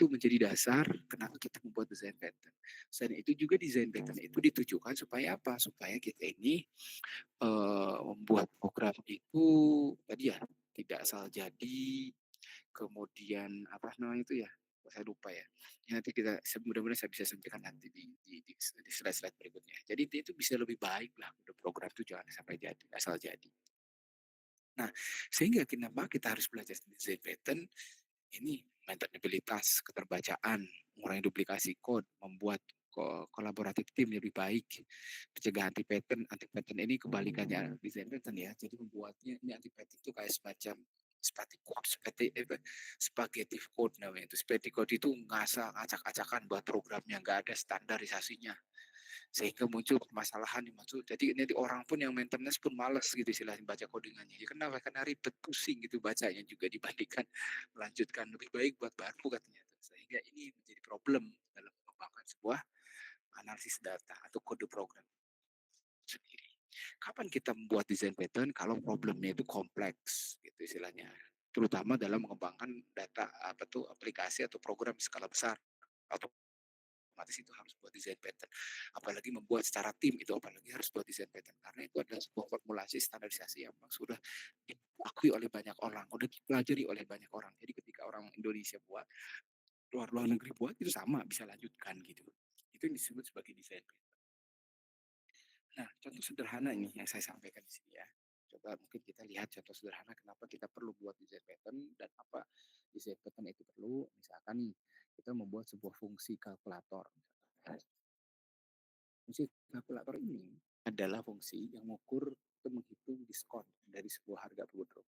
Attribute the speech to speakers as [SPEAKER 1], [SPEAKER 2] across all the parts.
[SPEAKER 1] itu menjadi dasar kenapa kita membuat desain pattern. Selain itu juga desain pattern itu ditujukan supaya apa? Supaya kita ini membuat program itu tadi ya tidak asal jadi, kemudian apa namanya itu ya? Kok saya lupa ya. Ya nanti kita mudah-mudahan saya bisa sampaikan nanti di slide-slide berikutnya. Jadi itu bisa lebih baik lah udah program itu jangan sampai jadi asal jadi. Nah, sehingga kenapa kita harus belajar desain pattern ini maintainabilitas, keterbacaan, mengurangi duplikasi kode, membuat kolaboratif tim lebih baik, mencegah anti pattern ini kebalikannya desain pattern ya. Jadi membuatnya ini anti pattern itu kayak semacam spaghetti code namanya itu. Spaghetti code itu ngasal acak-acakan buat programnya, nggak ada standarisasinya sehingga muncul permasalahan yang muncul. Jadi nanti orang pun yang maintenance pun males gitu istilahnya baca codingannya. Ya kenapa? Karena ribet pusing gitu bacanya juga dibandingkan melanjutkan lebih baik buat baru katanya. Sehingga ini menjadi problem dalam mengembangkan sebuah analisis data atau kode program sendiri. Kapan kita membuat desain pattern kalau problemnya itu kompleks gitu istilahnya. Terutama dalam mengembangkan data apa tuh aplikasi atau program skala besar atau otomatis itu harus buat desain pattern. Apalagi membuat secara tim itu apalagi harus buat desain pattern karena itu adalah sebuah formulasi standarisasi yang memang sudah diakui oleh banyak orang, sudah dipelajari oleh banyak orang. Jadi ketika orang Indonesia buat, luar negeri buat itu sama bisa lanjutkan gitu. Itu yang disebut sebagai desain pattern. Nah, contoh sederhana ini yang saya sampaikan di sini ya. Coba mungkin kita lihat contoh sederhana kenapa kita perlu buat desain pattern dan apa desain pattern itu perlu. Misalkan nih, kita membuat sebuah fungsi kalkulator. Fungsi kalkulator ini adalah fungsi yang mengukur atau menghitung diskon dari sebuah harga produk.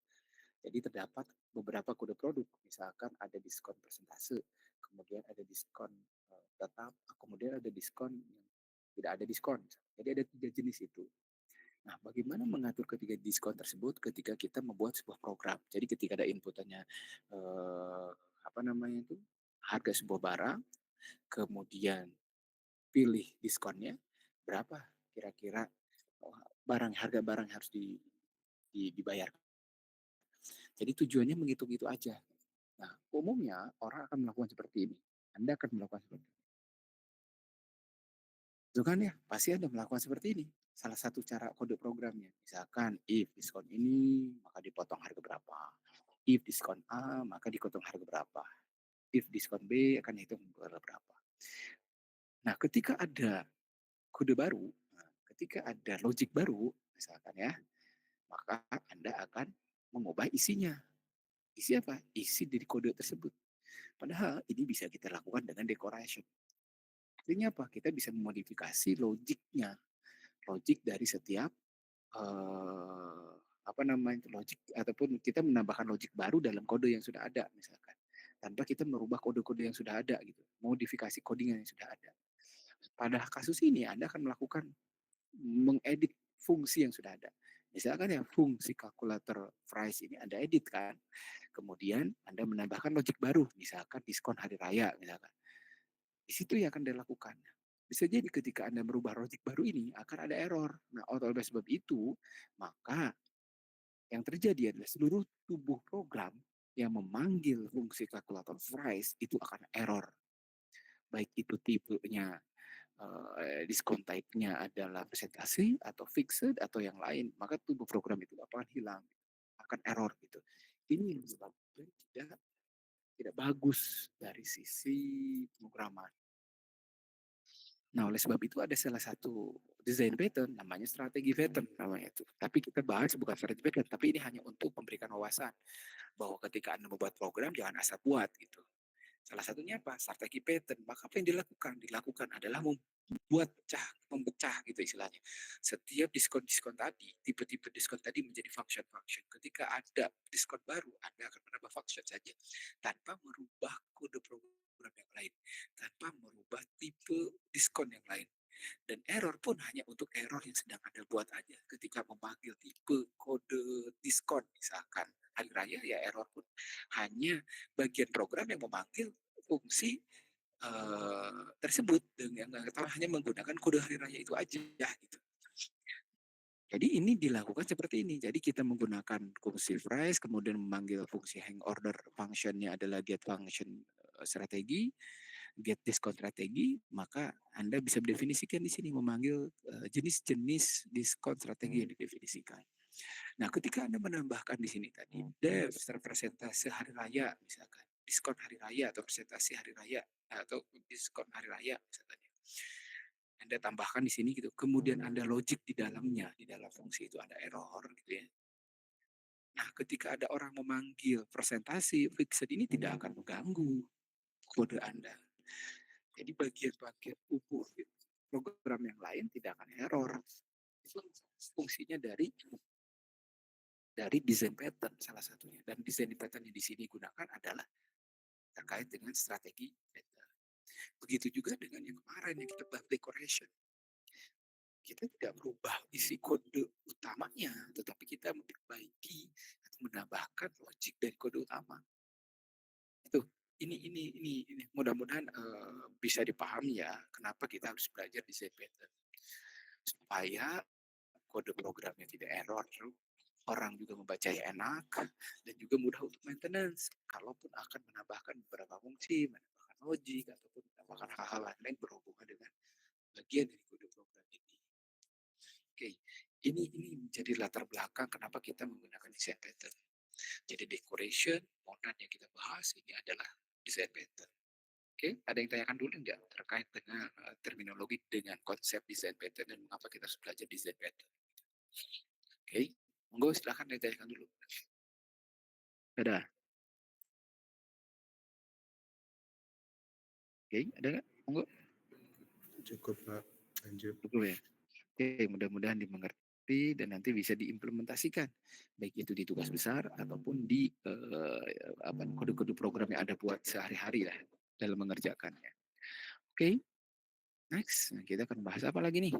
[SPEAKER 1] Jadi terdapat beberapa kode produk, misalkan ada diskon persentase, kemudian ada diskon tetap, kemudian ada diskon yang tidak ada diskon. Jadi ada 3 jenis itu. Nah, bagaimana mengatur ketiga diskon tersebut ketika kita membuat sebuah program? Jadi ketika ada inputannya eh, apa namanya itu harga sebuah barang, kemudian pilih diskonnya berapa kira-kira harga barang yang harus dibayar. Jadi tujuannya menghitung itu aja. Nah, umumnya orang akan melakukan seperti ini. Anda akan melakukan seperti ini. Itu kan ya, pasti Anda melakukan seperti ini. Salah satu cara kode programnya. Misalkan, if diskon ini, maka dipotong harga berapa. If diskon A, maka dipotong harga berapa. If diskon B, akan hitung harga berapa. Nah, ketika ada kode baru, ketika ada logic baru, misalkan ya, maka Anda akan mengubah isinya. Isi apa? Isi dari kode tersebut. Padahal ini bisa kita lakukan dengan decoration. Artinya apa? Kita bisa memodifikasi logiknya, logik dari setiap apa namanya logik ataupun kita menambahkan logik baru dalam kode yang sudah ada misalkan tanpa kita merubah kode-kode yang sudah ada gitu, modifikasi coding yang sudah ada. Pada kasus ini Anda akan melakukan mengedit fungsi yang sudah ada. Misalkan ya fungsi kalkulator price ini Anda edit kan. Kemudian Anda menambahkan logik baru, misalkan diskon hari raya misalkan. Di situ yang akan dilakukan. Bisa jadi ketika Anda merubah logik baru ini akan ada error. Nah, oleh sebab itu, maka yang terjadi adalah seluruh tubuh program yang memanggil fungsi kalkulator price itu akan error. Baik itu tipenya diskon type-nya adalah presentasi atau fixed atau yang lain, maka tubuh program itu akan hilang, akan error gitu. Ini yang menyebabkan tidak bagus dari sisi pemrograman. Nah, oleh sebab itu ada salah satu design pattern namanya strategi pattern namanya itu. Tapi kita bahas bukan strategi pattern, tapi ini hanya untuk memberikan wawasan bahwa ketika Anda membuat program jangan asal buat gitu. Salah satunya apa? Strategi pattern. Maka apa yang dilakukan? Dilakukan adalah memecah gitu istilahnya. Setiap diskon-diskon tadi, tipe-tipe diskon tadi menjadi function-function. Ketika ada diskon baru, Anda akan menambah function saja tanpa merubah kode program yang lain, tanpa merubah tipe diskon yang lain. Dan error pun hanya untuk error yang sedang Anda buat aja. Ketika memanggil tipe kode diskon misalkan hari raya ya error pun hanya bagian program yang memanggil fungsi tersebut dengan hanya menggunakan kode hari raya itu aja gitu. Jadi ini dilakukan seperti ini. Jadi kita menggunakan fungsi price, kemudian memanggil fungsi hang order, functionnya adalah get function strategi, get diskon strategi, maka Anda bisa mendefinisikan di sini memanggil jenis-jenis diskon strategi yang didefinisikan. Nah, ketika Anda menambahkan di sini tadi DEF, persentase hari raya misalkan, diskon hari raya atau presentasi hari raya atau diskon hari raya misalkan. Anda tambahkan di sini gitu. Kemudian Anda logic di dalamnya, di dalam fungsi itu ada error gitu ya. Nah, ketika ada orang memanggil presentasi, fixed ini tidak akan mengganggu kode Anda. Jadi bagian-bagian umur program yang lain tidak akan error. Itu fungsinya dari design pattern salah satunya. Dan design pattern yang di sini gunakan adalah terkait dengan strategi pattern. Begitu juga dengan yang kemarin yang kita bahas decoration. Kita tidak merubah isi kode utamanya, tetapi kita memperbaiki atau menambahkan logik dari kode utama. Itu ini mudah-mudahan bisa dipahami ya kenapa kita harus belajar design pattern supaya kode programnya tidak error, orang juga membacanya enak dan juga mudah untuk maintenance. Kalaupun akan menambahkan beberapa fungsi, menambahkan logik ataupun menambahkan hal-hal lain berhubungan dengan bagian dari kode program ini. Oke, ini menjadi latar belakang kenapa kita menggunakan design pattern. Jadi decoration, monad yang kita bahas ini adalah design pattern. Oke, ada yang tanyakan dulu nggak terkait dengan terminologi dengan konsep design pattern dan mengapa kita harus belajar design pattern? Oke, monggo silahkan ditanyakan dulu. Ada? Oke, ada nggak? Monggo.
[SPEAKER 2] Cukup Pak, lanjut.
[SPEAKER 1] Cukup ya. Oke, mudah-mudahan dimengerti dan nanti bisa diimplementasikan, baik itu di tugas besar ataupun di kode-kode program yang ada buat sehari-hari lah dalam mengerjakannya. Oke, next nah, kita akan bahas apa lagi nih?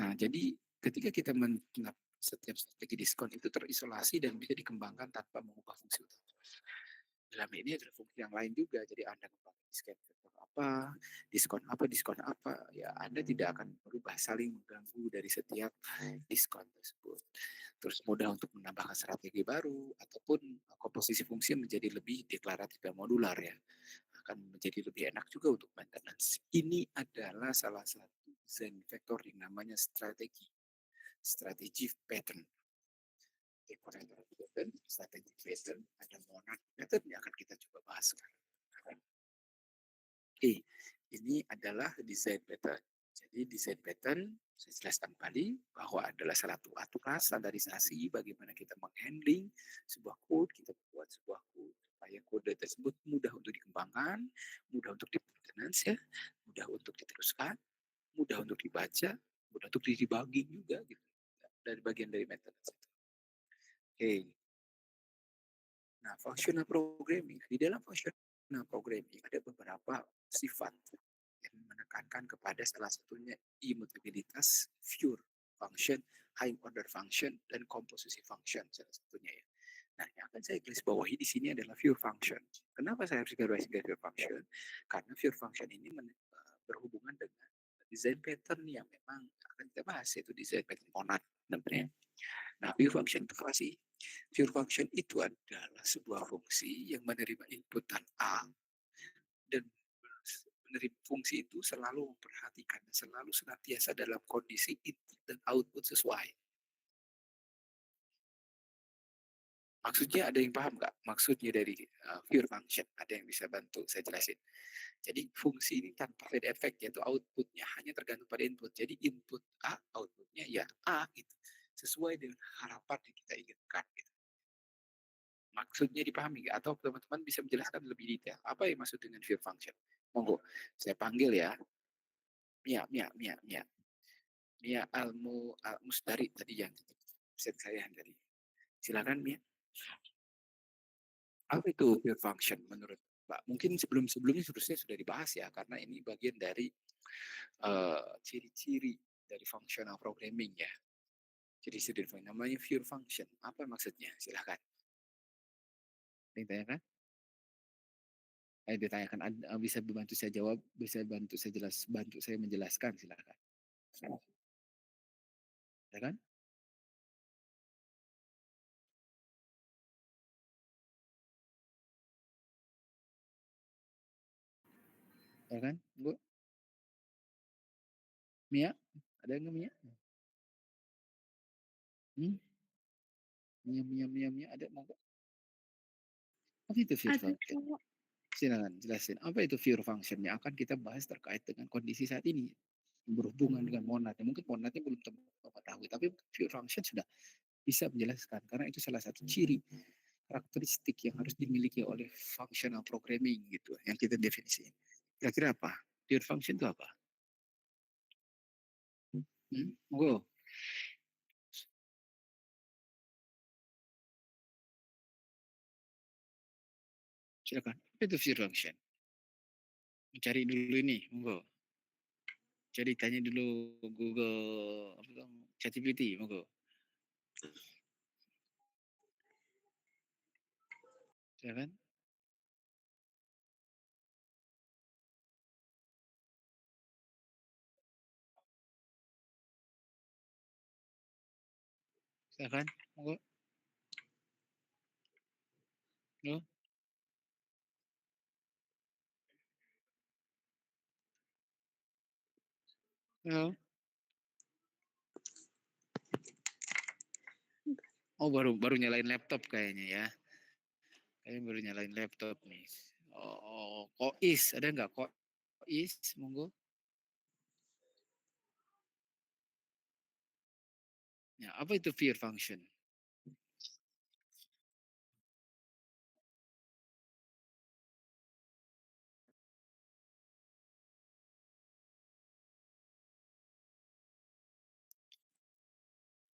[SPEAKER 1] Nah, jadi ketika kita setiap strategi diskon itu terisolasi dan bisa dikembangkan tanpa mengubah fungsi utama. Dalam ini adalah fungsi yang lain juga. Jadi Anda menggunakan diskon apa, ya Anda tidak akan berubah saling mengganggu dari setiap diskon tersebut. Terus mudah untuk menambahkan strategi baru ataupun komposisi fungsi menjadi lebih deklaratif dan modular ya. Akan menjadi lebih enak juga untuk maintenance. Ini adalah salah satu design vektor yang namanya strategi pattern. Strategi pattern, ada monad pattern yang akan kita coba bahas sekarang. Oke, ini adalah design pattern. Jadi design pattern saya jelaskan kembali bahwa adalah salah satu aturan standarisasi bagaimana kita menghandling sebuah code, kita membuat sebuah code supaya kode tersebut mudah untuk dikembangkan, mudah untuk di-maintenance ya, mudah untuk diteruskan, mudah untuk dibaca, mudah untuk dibagi juga gitu. Dari bagian dari maintenance itu. Oke. Nah, functional programming. Di dalam functional programming ada beberapa sifat yang menekankan kepada salah satunya immutabilitas, pure function, high order function, dan komposisi function salah satunya ya. Nah, yang akan saya garis bawahi di sini adalah pure function. Kenapa saya harus garis pure function? Karena pure function ini berhubungan dengan design pattern yang memang akan kita bahas, yaitu design pattern monad namanya. Nah, pure function itu apa sih? Pure function itu adalah sebuah fungsi yang menerima inputan A dan menerima fungsi itu selalu memperhatikan, selalu senantiasa dalam kondisi input dan output sesuai. Maksudnya ada yang paham nggak? Maksudnya dari pure function, ada yang bisa bantu saya jelasin. Jadi fungsi ini tanpa side effect, yaitu outputnya hanya tergantung pada input. Jadi input A, outputnya ya A gitu. Sesuai dengan harapan yang kita inginkan. Gitu. Maksudnya dipahami nggak? Atau teman-teman bisa menjelaskan lebih detail. Apa yang maksud dengan pure function? Monggo, saya panggil ya. Mia. Mia Al-Mustari tadi yang set saya tadi. Silakan Mia. Apa itu pure function menurut Pak? Mungkin sebelumnya seharusnya sudah dibahas ya, karena ini bagian dari ciri-ciri dari functional programming ya. Jadi sederhana namanya pure function. Apa maksudnya? Silakan. Ditanyakan? Ditanyakan bisa bantu saya jawab, bisa bantu saya menjelaskan, silakan. Silakan. ya kan? Bu, Mia, ada nggak Mia? Hmm? Mia, Mia, Mia, Mia, ada mau nggak? Apa itu fear
[SPEAKER 3] Ada
[SPEAKER 1] function?
[SPEAKER 3] cowok.
[SPEAKER 1] Silakan jelasin. Apa itu fear function yang akan kita bahas terkait dengan kondisi saat ini? Berhubungan dengan monad. Mungkin monadnya belum Bapak tahu, tapi fear function sudah bisa menjelaskan. Karena itu salah satu ciri karakteristik yang harus dimiliki oleh functional programming gitu, yang kita definisi. Kira-kira apa? Fear function itu apa? Monggo, silakan. Apa itu fear function? Mencari dulu ini, monggo. Jadi tanya dulu Google apa tuh, ChatGPT, monggo. Silakan. Silakan. Monggo. Monggo. Monggo. Oh, baru baru nyalain laptop kayaknya ya. Kayaknya baru nyalain laptop nih. Oh, Kois, ada nggak Kois? Monggo. Ya, apa itu fear function?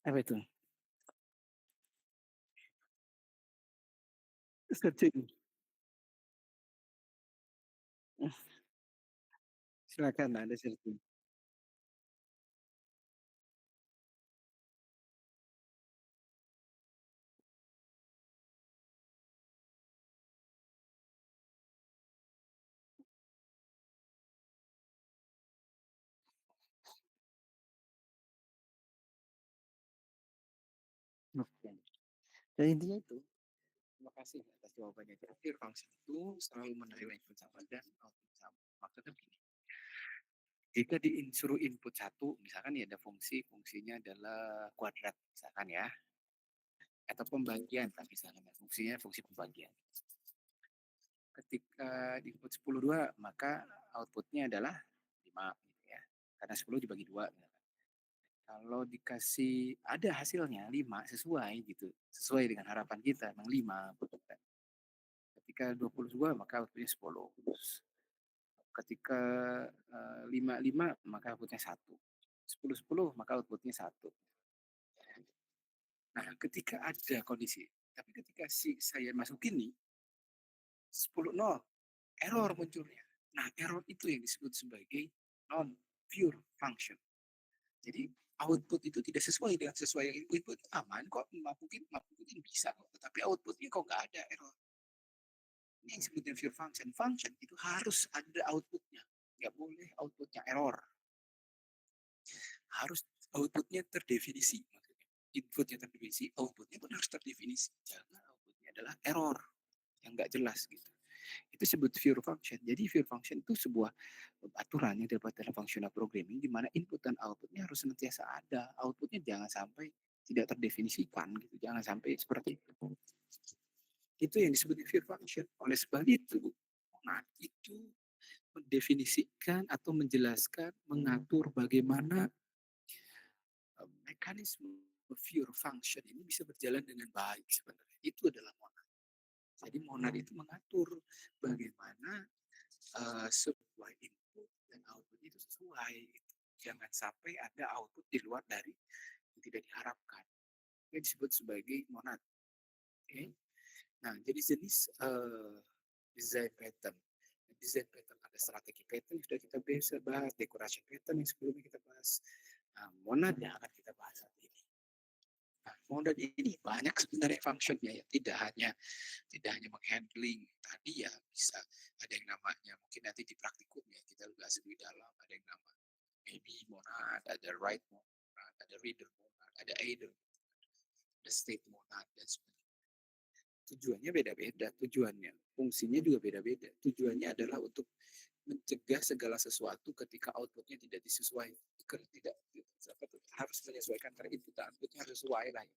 [SPEAKER 1] Apa itu? Searching. Silakan, ada searching. Oke. Dan intinya itu, terima kasih atas jawabannya. Jadi fear function itu selalu menerima input sama dan output sama. Maksudnya begini, jika disuruh input satu, misalkan ya ada fungsinya adalah kuadrat, misalkan ya, atau pembagian, tapi misalkan fungsinya fungsi pembagian. Ketika di input 10/2, maka outputnya adalah 5 gitu ya. Karena 10 dibagi 2. Kalau dikasih ada hasilnya 5 sesuai gitu. Sesuai dengan harapan kita, memang 5. Ketika 22 maka outputnya 10. Ketika 5 maka outputnya 1. 10 maka outputnya 1. Nah, ketika ada kondisi, tapi ketika saya masukin nih 10-0, error munculnya. Nah, error itu yang disebut sebagai non-pure function. Jadi output itu tidak sesuai dengan sesuai yang input aman kok, mungkin bisa kok, tapi outputnya kok nggak ada error. Ini yang disebutnya pure function. Function itu harus ada outputnya, nggak boleh outputnya error. Harus outputnya terdefinisi. Inputnya terdefinisi, outputnya pun harus terdefinisi. Jangan outputnya adalah error yang nggak jelas gitu. Itu disebut pure function. Jadi pure function itu sebuah aturan yang didapat dalam functional programming di mana input dan outputnya harus senantiasa ada. Outputnya jangan sampai tidak terdefinisikan gitu. Jangan sampai seperti itu. Itu yang disebut pure function. Oleh sebab itu, nah itu mendefinisikan atau menjelaskan, mengatur bagaimana mekanisme pure function ini bisa berjalan dengan baik sebenarnya. Itu adalah monad. Jadi monad itu mengatur bagaimana sebuah input dan output itu sesuai. Gitu. Jangan sampai ada output di luar dari yang tidak diharapkan. Ini disebut sebagai monad. Okay? Nah, jadi jenis design pattern. Design pattern ada strategi pattern yang sudah kita bisa bahas, decoration pattern yang sebelumnya kita bahas. Nah, monad yang akan kita bahas saat ini. Nah, monad ini banyak sebenarnya fungsinya ya, tidak hanya menghandling tadi ya, bisa ada yang namanya mungkin nanti di praktikum ya kita bahas lebih dalam, ada yang nama maybe monad, ada right monad, ada reader monad, ada aider, ada state monad dan sebagainya. Tujuannya beda-beda, tujuannya, fungsinya juga beda-beda. Tujuannya adalah untuk mencegah segala sesuatu ketika outputnya tidak disesuai, tidak harus menyesuaikan antara input dan outputnya harus sesuai lah.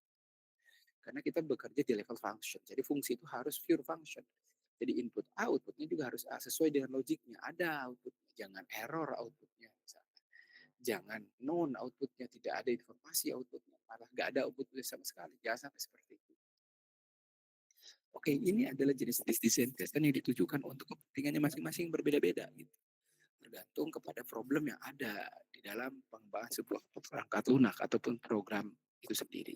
[SPEAKER 1] Karena kita bekerja di level function, jadi fungsi itu harus pure function. Jadi input A, outputnya juga harus A, sesuai dengan logiknya. Ada outputnya, jangan error outputnya. Jangan non outputnya, tidak ada informasi outputnya, malah nggak ada outputnya sama sekali. Jangan sampai seperti itu. Oke, ini adalah jenis-jenis desain test yang ditujukan untuk kepentingannya masing-masing berbeda-beda. Gitu. Tergantung kepada problem yang ada di dalam pengembangan sebuah perangkat lunak ataupun program itu sendiri.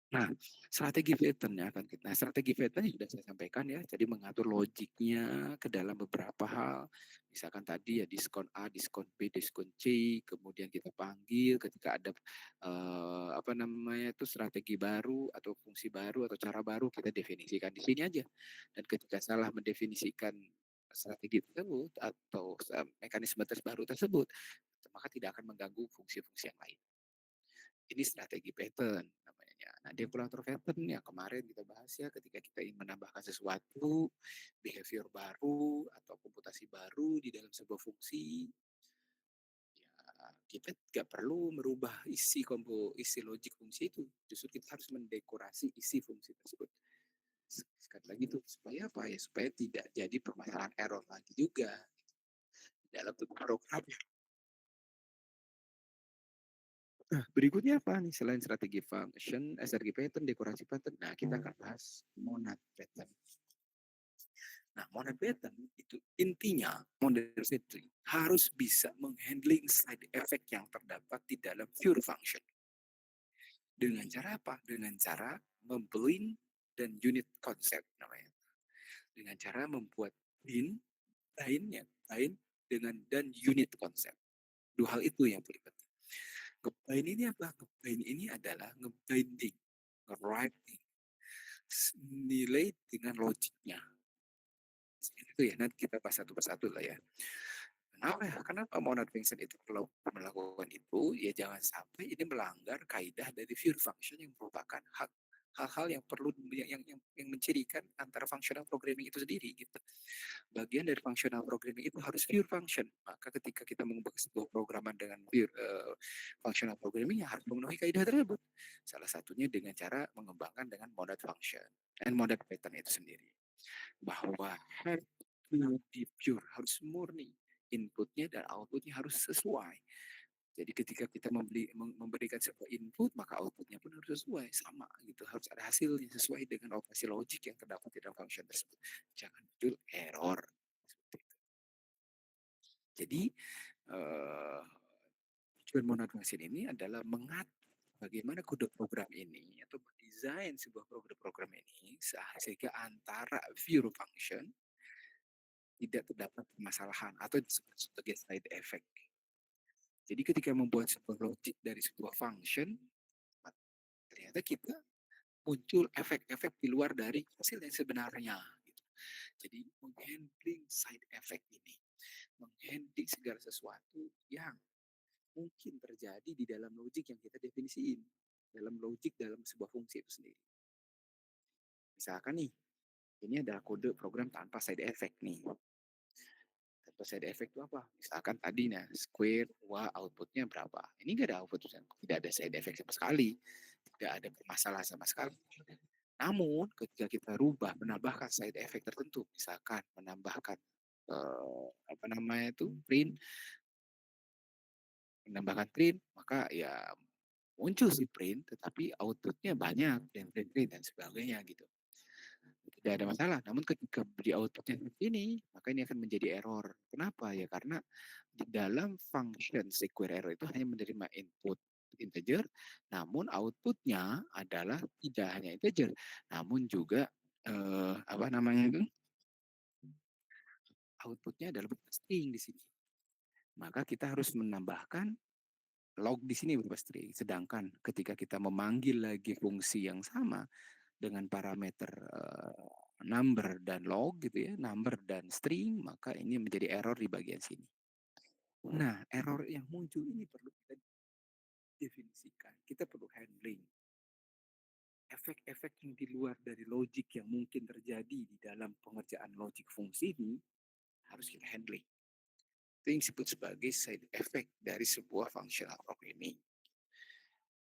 [SPEAKER 1] Nah, strategi pattern akan kita. Nah, strategi pattern sudah saya sampaikan ya. Jadi mengatur logiknya ke dalam beberapa hal. Misalkan tadi ya diskon A, diskon B, diskon C. Kemudian kita panggil ketika ada apa namanya itu strategi baru atau fungsi baru atau cara baru kita definisikan di sini aja. Dan ketika salah mendefinisikan strategi tersebut atau mekanisme terbaru tersebut, maka tidak akan mengganggu fungsi-fungsi yang lain. Ini strategi pattern namanya. Nah, decorator pattern yang kemarin kita bahas ya ketika kita ingin menambahkan sesuatu, behavior baru atau komputasi baru di dalam sebuah fungsi, ya kita tidak perlu merubah isi logik fungsi itu. Justru kita harus mendekorasi isi fungsi tersebut. Sekali lagi tuh supaya apa ya? Supaya tidak jadi permasalahan error lagi juga dalam program. Nah, berikutnya apa nih selain strategi function, strategi pattern, dekorasi pattern? Nah, kita akan bahas monad pattern. Nah, monad pattern itu intinya monad pattern harus bisa menghandling side effect yang terdapat di dalam pure function. Dengan cara apa? Dengan cara memblend dan unit concept namanya. Dengan cara membuat bind dengan dan unit concept. Dua hal itu yang paling penting. Ngebind ini apa? Ngebind ini adalah ngebinding, nge-writing nilai dengan logiknya. Itu ya, nanti kita bahas satu persatu lah ya. Kenapa ya? Kenapa monad function itu perlu melakukan itu? Ya jangan sampai ini melanggar kaidah dari pure function yang merupakan hal-hal yang perlu yang mencirikan antara functional programming itu sendiri gitu. Bagian dari functional programming itu harus pure function. Maka ketika kita mengubah sebuah programan dengan pure functional programming ya harus memenuhi kaidah tersebut. Salah satunya dengan cara mengembangkan dengan monad function dan monad pattern itu sendiri. Bahwa have to be pure, harus murni. Inputnya dan outputnya harus sesuai. Jadi ketika kita memberikan sebuah input, maka outputnya pun harus sesuai, sama gitu. Harus ada hasilnya sesuai dengan operasi logik yang terdapat di dalam function tersebut. Jangan muncul error. Jadi tujuan monad function ini adalah mengatur bagaimana kode program ini atau mendesain sebuah program ini sehingga antara pure function tidak terdapat permasalahan atau disebut sebagai side effect. Jadi ketika membuat sebuah logik dari sebuah function, ternyata kita muncul efek-efek di luar dari hasil yang sebenarnya. Gitu. Jadi menghandling side effect ini, menghandling segala sesuatu yang mungkin terjadi di dalam logik yang kita definisiin, dalam logik dalam sebuah fungsi itu sendiri. Misalkan nih, ini adalah kode program tanpa side effect nih. Tanpa side effect itu apa? Misalkan tadi nah, square, wah outputnya berapa? Ini nggak ada output, tidak ada side effect sama sekali. Tidak ada masalah sama sekali. Namun ketika kita rubah, menambahkan side effect tertentu, misalkan menambahkan apa namanya itu print, menambahkan print, maka ya muncul si print, tetapi outputnya banyak dan print dan sebagainya gitu. Tidak ada masalah. Namun ketika beri outputnya seperti ini, maka ini akan menjadi error. Kenapa? Ya karena di dalam function square error itu hanya menerima input integer, namun outputnya adalah tidak hanya integer, namun juga apa namanya itu outputnya adalah berupa string di sini. Maka kita harus menambahkan log di sini berupa string. Sedangkan ketika kita memanggil lagi fungsi yang sama dengan parameter number dan log gitu ya, number dan string, maka ini menjadi error di bagian sini. Nah, error yang muncul ini perlu kita definisikan, kita perlu handling. efek-efek yang di luar dari logik yang mungkin terjadi di dalam pengerjaan logik fungsi ini harus kita handling. Itu yang disebut sebagai side effect dari sebuah functional programming.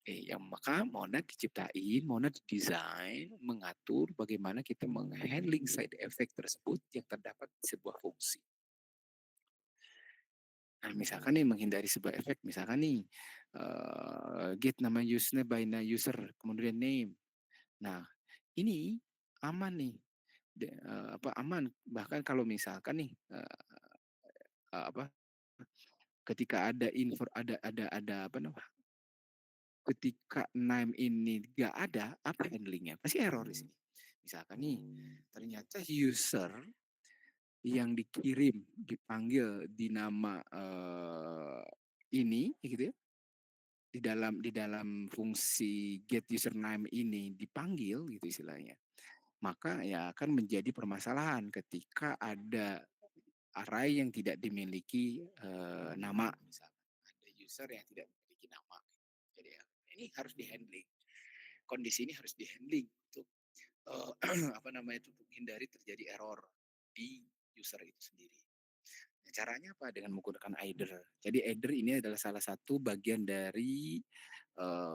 [SPEAKER 1] Yang maka monad diciptain, monad didesain, mengatur bagaimana kita menghandling side effect tersebut yang terdapat di sebuah fungsi. Nah, misalkan nih menghindari sebuah efek, misalkan nih get nama user by user, kemudian name. Nah, ini aman nih, aman. Bahkan kalau misalkan nih apa ketika ada info ada apa namanya ketika name ini nggak ada, apa handlingnya? Pasti error di sini. Misalkan nih, ternyata user yang dikirim, dipanggil di nama ini, gitu ya, di dalam fungsi get username ini dipanggil, gitu istilahnya. Maka ya akan menjadi permasalahan ketika ada array yang tidak dimiliki nama, misalkan ada user yang tidak memiliki nama. Jadi ya, ini harus dihandling. Kondisi ini harus dihandling untuk apa namanya itu untuk hindari terjadi error di user itu sendiri. Nah, caranya apa? Dengan menggunakan either. Jadi either ini adalah salah satu bagian dari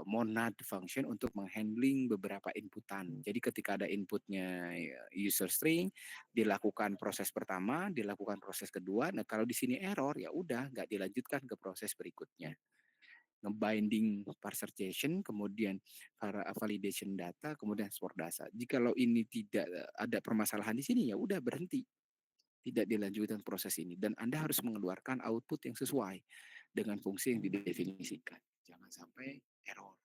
[SPEAKER 1] monad function untuk menghandling beberapa inputan. Jadi ketika ada inputnya user string, dilakukan proses pertama, dilakukan proses kedua. Nah kalau di sini error ya udah nggak dilanjutkan ke proses berikutnya. Ngebinding parserization, kemudian validation data, kemudian export data. Jikalau ini tidak ada permasalahan di sini ya udah berhenti, tidak dilanjutkan proses ini dan Anda harus mengeluarkan output yang sesuai dengan fungsi yang didefinisikan. Jangan sampai error.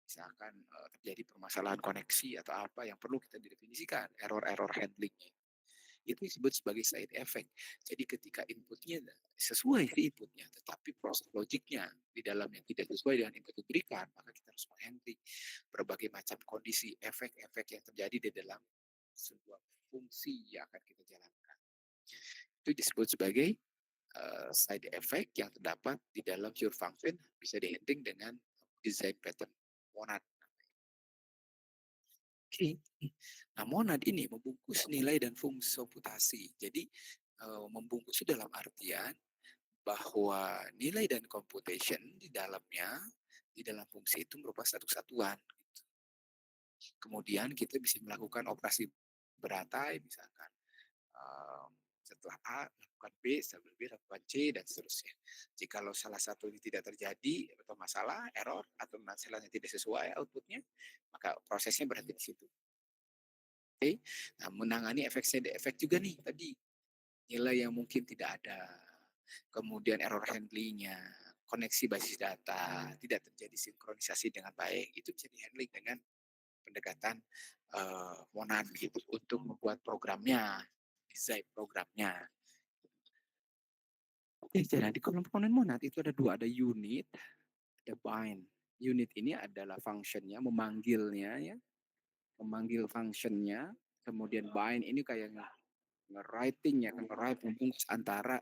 [SPEAKER 1] Misalkan terjadi permasalahan koneksi atau apa yang perlu kita definisikan, error-error handling itu disebut sebagai side effect. Jadi ketika inputnya sesuai si inputnya, tetapi proses logiknya di dalamnya tidak sesuai dengan input diberikan, maka kita harus menghandling berbagai macam kondisi efek-efek yang terjadi di dalam sebuah fungsi yang akan kita jalankan. Itu disebut sebagai side effect yang terdapat di dalam pure function, bisa dihandling dengan design pattern monad. Oke. Nah, monad ini membungkus nilai dan fungsi komputasi. Jadi membungkus itu dalam artian bahwa nilai dan computation di dalamnya, di dalam fungsi itu merupakan satu kesatuan. Kemudian kita bisa melakukan operasi berantai, misalkan setelah A lakukan B, setelah B lakukan C dan seterusnya. Jikalau salah satu ini tidak terjadi atau masalah, error atau masalahnya tidak sesuai outputnya, maka prosesnya berhenti di situ. Oke, nah menangani efek side effect juga nih tadi nilai yang mungkin tidak ada, kemudian error handlingnya, koneksi basis data tidak terjadi sinkronisasi dengan baik, itu bisa di-handling dengan pendekatan monad gitu untuk membuat programnya, desain programnya. Oke, jadi di komponen monad itu ada dua, ada unit, ada bind. Unit ini adalah functionnya, memanggilnya ya, memanggil functionnya, kemudian bind ini kayak nge-writing ya, nge-write membungkus antara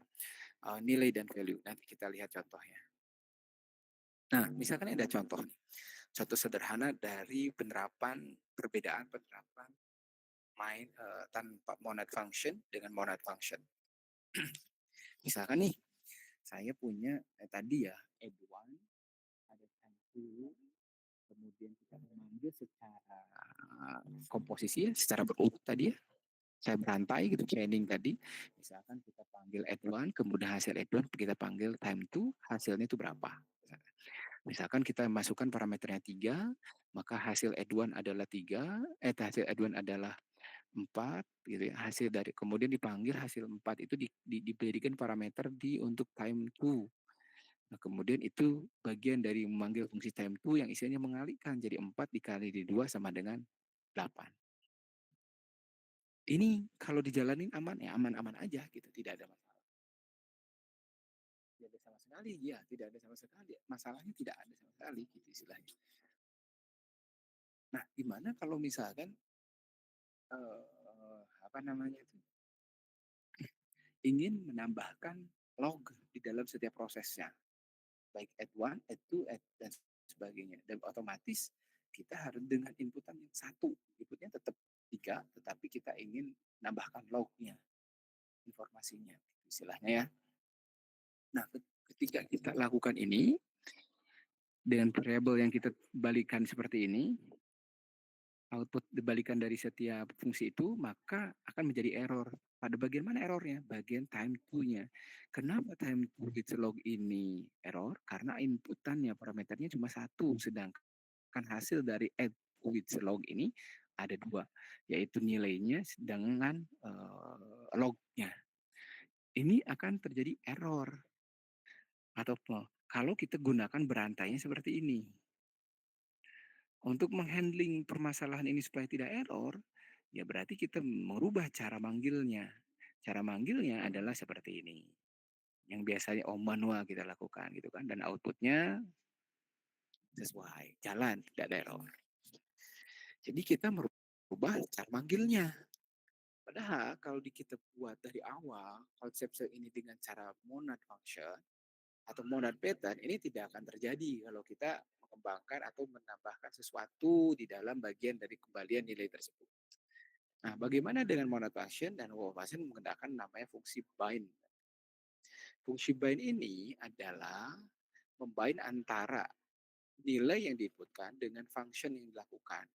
[SPEAKER 1] nilai dan value. Nanti kita lihat contohnya. Nah, misalkan ada contoh nih. Contoh sederhana dari perbedaan penerapan main tanpa monad function dengan monad function. Misalkan nih, saya punya tadi ya, add1, ada time2, kemudian kita memanggil secara komposisi ya, secara berurut tadi ya. Saya berantai gitu, chaining tadi. Misalkan kita panggil add1, kemudian hasil add1 kita panggil time2, hasilnya itu berapa. Misalkan kita masukkan parameternya 3, maka hasil add1 adalah 3, hasil add1 adalah 4 gitu ya. Hasil dari kemudian dipanggil hasil 4 itu diberikan parameter untuk time 2. Nah, kemudian itu bagian dari memanggil fungsi time 2 yang isinya mengalihkan jadi 4 dikali di 2 sama dengan 8. Ini kalau dijalanin aman ya aman-aman aja gitu, tidak ada masalah. Tidak ada sama sekali, ya tidak ada sama sekali. Masalahnya tidak ada sama sekali gitu istilahnya. Nah, gimana kalau misalkan apa namanya itu ingin menambahkan log di dalam setiap prosesnya, baik add one, add two, dan sebagainya. Dan otomatis kita harus dengan inputan yang satu, inputnya tetap 3, tetapi kita ingin nambahkan lognya, informasinya, istilahnya ya. Nah, ketika kita lakukan ini, dengan variabel yang kita balikan seperti ini, output dibalikan dari setiap fungsi itu, maka akan menjadi error. Pada bagian mana errornya? Bagian time to-nya. Kenapa time to with log ini error? Karena inputannya, parameternya cuma satu, sedangkan hasil dari add with log ini ada dua, yaitu nilainya dengan lognya. Ini akan terjadi error atau kalau kita gunakan berantainya seperti ini. Untuk menghandling permasalahan ini supaya tidak error, ya berarti kita merubah cara manggilnya. Cara manggilnya adalah seperti ini. Yang biasanya manual kita lakukan gitu kan, dan outputnya sesuai, jalan, tidak ada error. Jadi kita merubah cara manggilnya. Padahal kalau kita buat dari awal konsep ini dengan cara monad function atau monad pattern, ini tidak akan terjadi kalau kita mengembangkan atau menambahkan sesuatu di dalam bagian dari kembalian nilai tersebut. Nah, bagaimana dengan monad function dan wow function menggunakan namanya fungsi bind. Fungsi bind ini adalah membind antara nilai yang diinputkan dengan function yang dilakukan.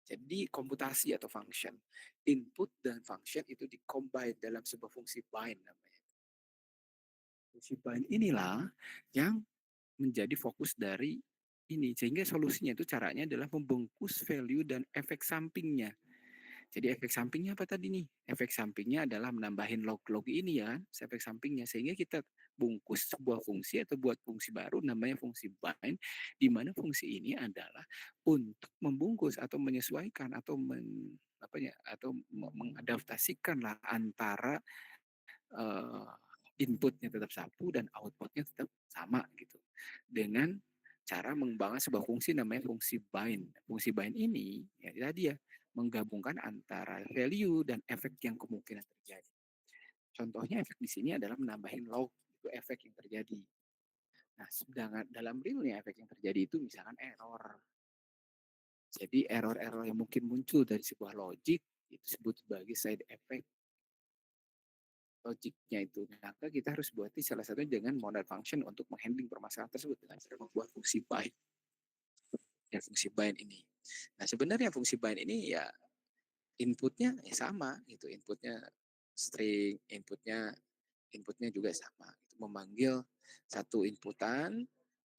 [SPEAKER 1] Jadi komputasi atau function, input dan function itu di-combine dalam sebuah fungsi bind namanya. Fungsi bind inilah yang menjadi fokus dari ini. Sehingga solusinya itu caranya adalah membungkus value dan efek sampingnya. Jadi efek sampingnya apa tadi nih? Efek sampingnya adalah menambahin log-log ini ya, efek sampingnya. Sehingga kita bungkus sebuah fungsi atau buat fungsi baru namanya fungsi bind, di mana fungsi ini adalah untuk membungkus atau menyesuaikan atau apa ya, atau mengadaptasikan lah antara uh, inputnya tetap satu dan outputnya tetap sama gitu. Dengan cara mengembangkan sebuah fungsi namanya fungsi bind. Fungsi bind ini ya tadi ya menggabungkan antara value dan efek yang kemungkinan terjadi. Contohnya efek di sini adalah menambahin log, itu efek yang terjadi. Nah, sedangkan dalam realnya efek yang terjadi itu misalkan error. Jadi error-error yang mungkin muncul dari sebuah logic itu disebut sebagai side effect logiknya itu. Maka kita harus buat salah satunya dengan modal function untuk menghandling permasalahan tersebut dengan cara membuat fungsi bind. Dan fungsi bind ini. Nah, sebenarnya fungsi bind ini ya inputnya ya sama gitu. Inputnya string, inputnya juga sama. Itu memanggil satu inputan,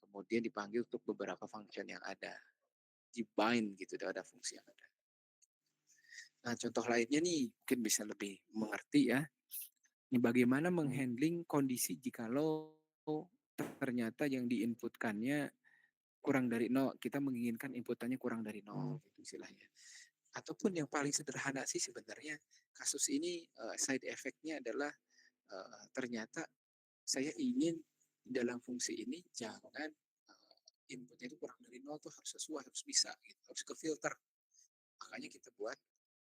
[SPEAKER 1] kemudian dipanggil untuk beberapa function yang ada. Di bind gitu, ada fungsi yang ada. Nah, contoh lainnya nih mungkin bisa lebih mengerti ya. Ini bagaimana menghandling kondisi jikalau ternyata yang diinputkannya kurang dari nol, kita menginginkan inputannya kurang dari nol, gitu istilahnya. Ataupun yang paling sederhana sih sebenarnya kasus ini side effect-nya adalah ternyata saya ingin dalam fungsi ini jangan inputnya itu kurang dari nol tuh harus sesuai, harus bisa, gitu, harus ke filter. Makanya kita buat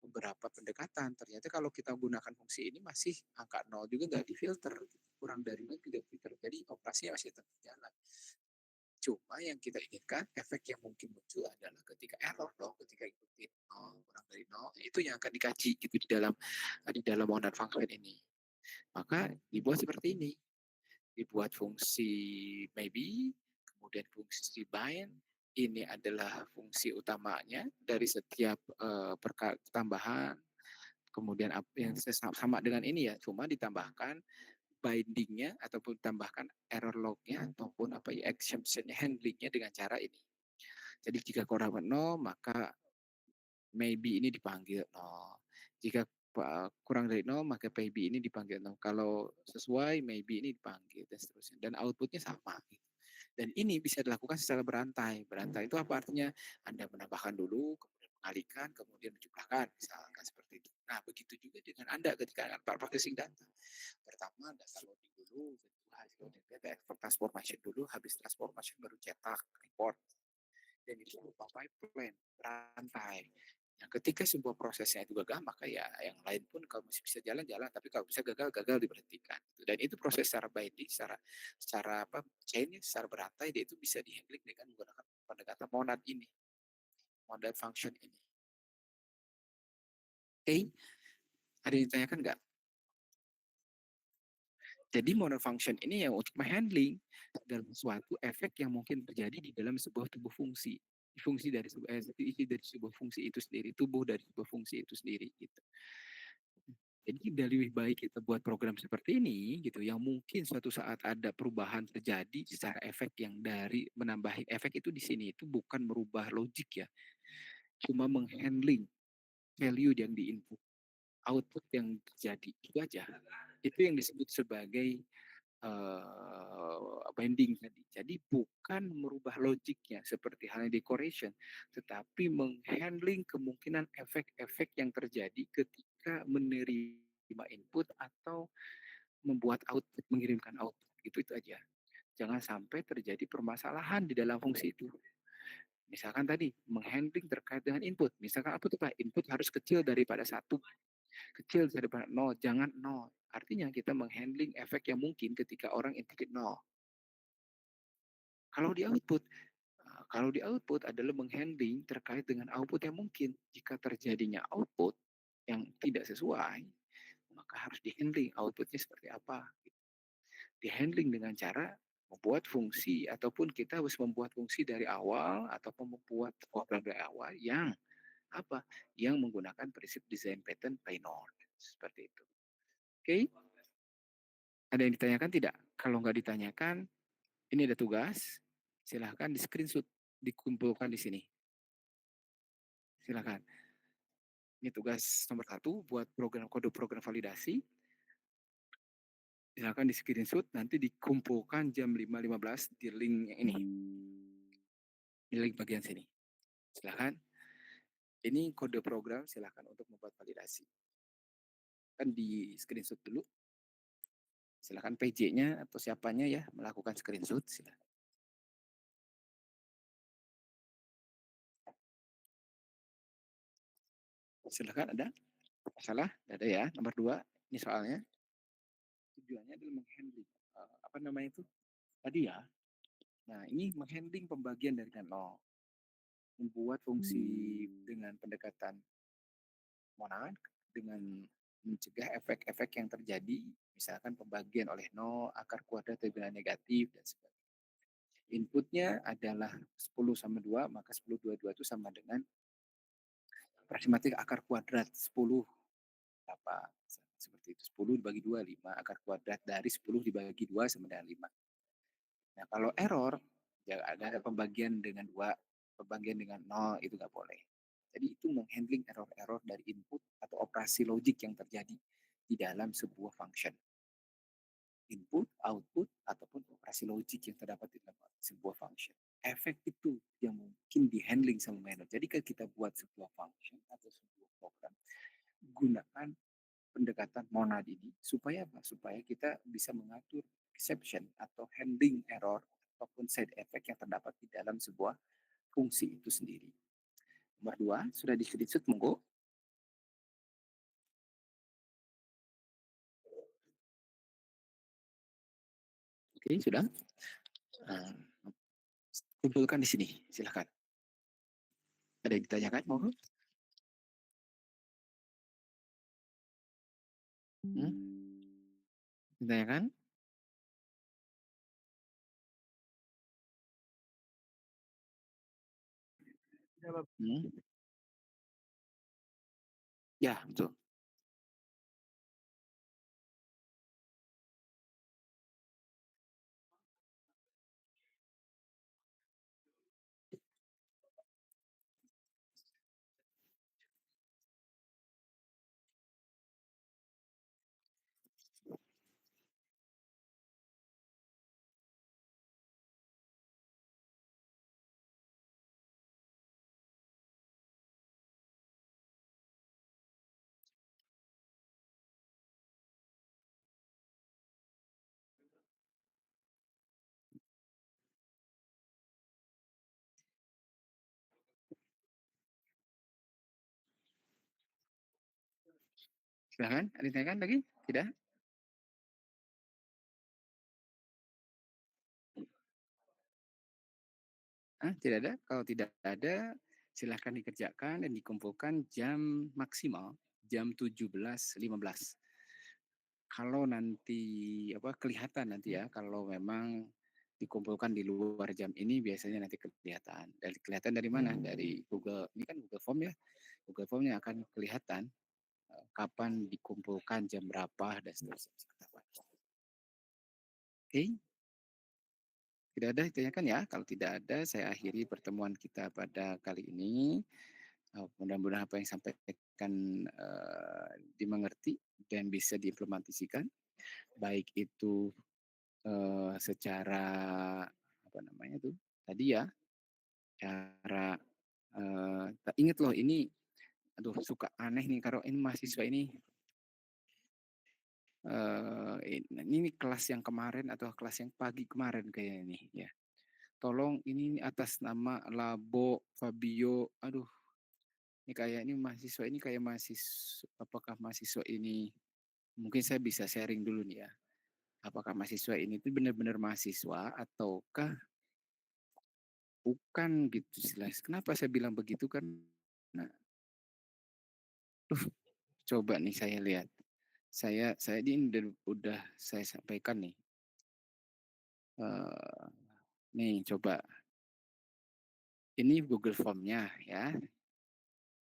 [SPEAKER 1] beberapa pendekatan. Ternyata kalau kita gunakan fungsi ini masih angka nol juga nggak difilter, kurang dari nol tidak filter. Jadi operasinya masih tetap jalan. Cuma yang kita inginkan efek yang mungkin muncul adalah ketika error dong, ketika ikutin nol kurang dari nol, itu yang akan dikaji gitu di dalam modal function ini. Maka dibuat seperti ini, dibuat fungsi maybe, kemudian fungsi bind, ini adalah fungsi utamanya dari setiap tambahan, kemudian yang sama dengan ini ya, cuma ditambahkan bindingnya ataupun tambahkan error lognya ataupun apa ya exception handlingnya dengan cara ini. Jadi jika kurang 0 maka maybe ini dipanggil 0. Jika kurang dari 0 maka maybe ini dipanggil 0. Kalau sesuai maybe ini dipanggil dan seterusnya. Dan outputnya sama. Gitu. Dan ini bisa dilakukan secara berantai. Berantai itu apa artinya? Anda menambahkan dulu, kemudian mengalihkan, kemudian menjumlahkan, misalkan seperti itu. Nah, begitu juga dengan Anda ketika processing data. Pertama data loading dulu, kedua hasil loading data, transformation dulu, habis transformation baru cetak, report. Dan itu berupa pipeline, berantai. Nah, ketika sebuah prosesnya itu gagal, maka ya yang lain pun kalau masih bisa jalan-jalan, tapi kalau bisa gagal diberhentikan. Dan itu proses secara binding, secara apa chain, secara berantai, dia itu bisa dihandling dengan menggunakan pendekatan monad ini. model function ini. Oke, ada yang ditanyakan nggak? Jadi model function ini ya untuk menghandling dalam suatu efek yang mungkin terjadi di dalam sebuah tubuh fungsi. Fungsi dari isi dari sebuah fungsi itu sendiri, tubuh dari sebuah fungsi itu sendiri gitu. Jadi lebih baik kita buat program seperti ini gitu yang mungkin suatu saat ada perubahan terjadi secara efek yang dari menambah efek itu di sini itu bukan merubah logik ya, cuma menghandling value yang di input, output yang terjadi itu aja. Itu yang disebut sebagai binding tadi. Jadi bukan merubah logiknya seperti halnya decoration, tetapi menghandling kemungkinan efek-efek yang terjadi ketika menerima input atau membuat output, mengirimkan output. Itu aja. Jangan sampai terjadi permasalahan di dalam fungsi itu. Misalkan tadi, menghandling terkait dengan input. Misalkan apa tuh Pak? Input harus kecil daripada satu, kecil daripada nol, jangan nol. Artinya kita menghandling efek yang mungkin ketika orang input nol. Kalau di output, kalau di output adalah menghandling terkait dengan output yang mungkin. Jika terjadinya output yang tidak sesuai, maka harus dihandling outputnya seperti apa. Dihandling dengan cara membuat fungsi ataupun kita harus membuat fungsi dari awal ataupun membuat program dari awal yang apa? Yang menggunakan prinsip design pattern Python. Seperti itu. Oke? Ada yang ditanyakan tidak? Kalau nggak ditanyakan, ini ada tugas. Silahkan di screenshot, dikumpulkan di sini. Silahkan. Ini tugas nomor 1 buat program kode program validasi. Silahkan di screenshot, nanti dikumpulkan jam 5.15 di link yang ini. Di link bagian sini. Silahkan. Ini kode program, silahkan untuk membuat validasi. Kan di screenshot dulu. Silahkan PJ-nya atau siapanya ya melakukan screenshot. Silahkan. Silahkan ada masalah? Ada ya. Nomor 2, ini soalnya. Tujuannya adalah menghandling. Apa namanya itu? Tadi ya. Nah, ini menghandling pembagian dari nol. Membuat fungsi dengan pendekatan monad dengan mencegah efek-efek yang terjadi, misalkan pembagian oleh nol, akar kuadrat terbilang negatif, dan sebagainya. Inputnya adalah 10 sama 2, maka 10 dua itu sama dengan pragmatik akar kuadrat 10 apa seperti itu. 10 dibagi 2, 5. Akar kuadrat dari 10 dibagi 2 sama dengan 5. Nah, kalau error, ya ada pembagian dengan 2, pembagian dengan 0, itu nggak boleh. Jadi itu menghandling error-error dari input atau operasi logik yang terjadi di dalam sebuah function. Input, output, ataupun operasi logik yang terdapat di dalam sebuah function. Efek itu yang mungkin dihandling sama manual. Jadi kalau kita buat sebuah function atau sebuah program, gunakan pendekatan monad ini supaya apa? Supaya kita bisa mengatur exception atau handling error ataupun side effect yang terdapat di dalam sebuah fungsi itu sendiri. Nomor 2, sudah di screenshot monggo. Oke, sudah. Nah, kumpulkan di sini, silahkan. Ada yang ditanyakan? Monggo. Hmm? Ditanyakan? Hmm? Ya, betul. Silahkan, ada yang ditanyakan lagi? Tidak? Tidak ada. Kalau tidak ada, Silahkan dikerjakan dan dikumpulkan jam maksimal jam 17.15. Kalau nanti kelihatan nanti ya, kalau memang dikumpulkan di luar jam ini biasanya nanti kelihatan. Dari kelihatan dari mana? Dari Google. Ini kan Google Form ya. Google Formnya akan kelihatan kapan dikumpulkan, jam berapa dan seterusnya. Oke, tidak ada ditanyakan ya. Kalau tidak ada, saya akhiri pertemuan kita pada kali ini. Mudah-mudahan apa yang sampaikan dimengerti dan bisa diimplementasikan, baik itu secara apa namanya tuh tadi ya, cara ingat loh ini, aduh suka aneh nih kalau ini mahasiswa ini ini kelas yang kemarin atau kelas yang pagi kemarin kayaknya nih ya. Tolong ini atas nama Labo Fabio, aduh ini kayak ini mahasiswa ini kayak apakah mahasiswa ini mungkin saya bisa sharing dulu nih ya. Apakah mahasiswa ini tuh benar-benar mahasiswa ataukah bukan gitu jelas. Kenapa saya bilang begitu kan? Nah, coba nih saya lihat. Saya ini udah saya sampaikan nih. Nih coba. Ini Google Form-nya ya.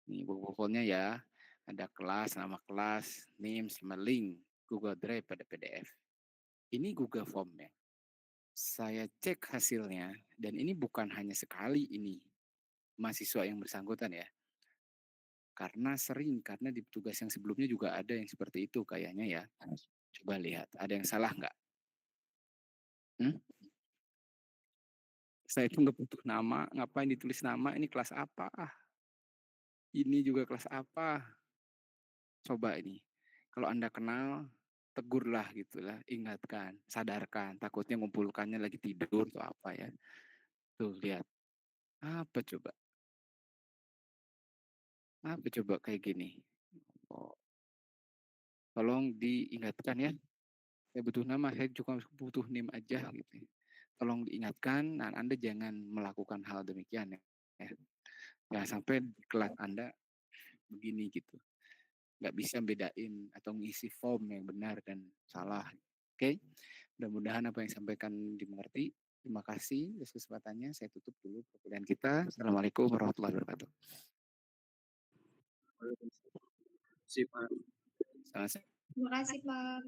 [SPEAKER 1] Nih Google Form-nya ya. Ada kelas, nama kelas, name, sama link Google Drive pada PDF. Ini Google Form-nya. Saya cek hasilnya dan ini bukan hanya sekali ini mahasiswa yang bersangkutan ya. Karena di tugas yang sebelumnya juga ada yang seperti itu kayaknya ya. Coba lihat, ada yang salah nggak? Hmm? Saya itu nggak butuh nama, ngapain ditulis nama, ini kelas apa? Ini juga kelas apa? Coba ini. Kalau Anda kenal, tegurlah gitulah, ingatkan, sadarkan. Takutnya ngumpulkannya lagi tidur atau apa ya. Tuh, lihat. Apa coba? Apa coba kayak gini? Oh, tolong diingatkan ya. Saya butuh nama, saya cuma butuh name aja gitu. Tolong diingatkan, dan Anda jangan melakukan hal demikian ya. Jangan sampai di kelas Anda begini gitu. Nggak bisa bedain atau ngisi form yang benar dan salah. Oke, mudah-mudahan apa yang disampaikan dimengerti. Terima kasih atas kesempatannya. Saya tutup dulu perkuliahan kita. Assalamualaikum warahmatullahi wabarakatuh.
[SPEAKER 2] Sip, Pak.
[SPEAKER 1] Sama-sama.
[SPEAKER 3] Terima kasih, Pak.